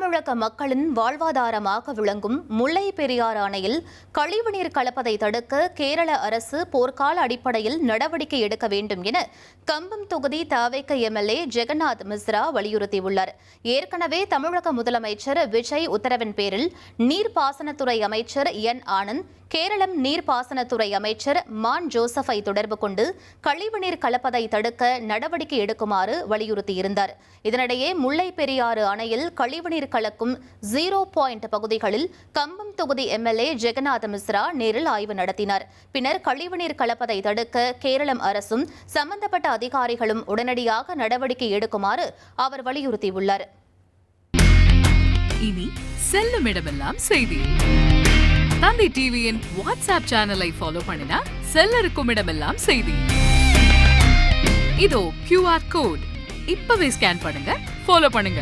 தமிழக மக்களின் வாழ்வாதாரமாக விளங்கும் முல்லை பெரியாறு அணையில் கழிவுநீர் கலப்பதை தடுக்க கேரள அரசு போர்க்கால அடிப்படையில் நடவடிக்கை எடுக்க வேண்டும் என கம்பம் தொகுதி தவிக எம்எல்ஏ ஜெகநாத் மிஸ்ரா வலியுறுத்தியுள்ளார். ஏற்கனவே தமிழக முதலமைச்சர் விஜய் உத்தரவின் பேரில் நீர்ப்பாசனத்துறை அமைச்சர் என் ஆனந்த், கேரளம் நீர்ப்பாசனத்துறை அமைச்சர் மான் ஜோசப்பை தொடர்பு கொண்டு கழிவுநீர் கலப்பதை தடுக்க நடவடிக்கை எடுக்குமாறு வலியுறுத்தியிருந்தார். இதனிடையே முல்லை பெரியாறு அணையில் கழிவுநீர் கலக்கும் 0 பாயிண்ட் பகுதிகளில் கம்பம் தொகுதி எம்எல்ஏ ஜெகநாத் மிஸ்ரா நேரில் ஆய்வு நடத்தினார். பின்னர் கழிவுநீர் கலப்பதை தடுக்க கேரளம் அரசும் சம்பந்தப்பட்ட அதிகாரிகளும் உடனடியாக நடவடிக்கை எடுக்குமாறு அவர் வலியுறுத்தியுள்ளார். இனி செல்லும் இடமெல்லாம் செய்தி. தந்தி டிவியின் வாட்ஸ்அப் சேனலை ஃபாலோ பண்ணினா செல்லருக்கும் இடமெல்லாம் செய்தி. இதோ QR கோட் இப்பவே ஸ்கேன் பண்ணுங்க, ஃபாலோ பண்ணுங்க.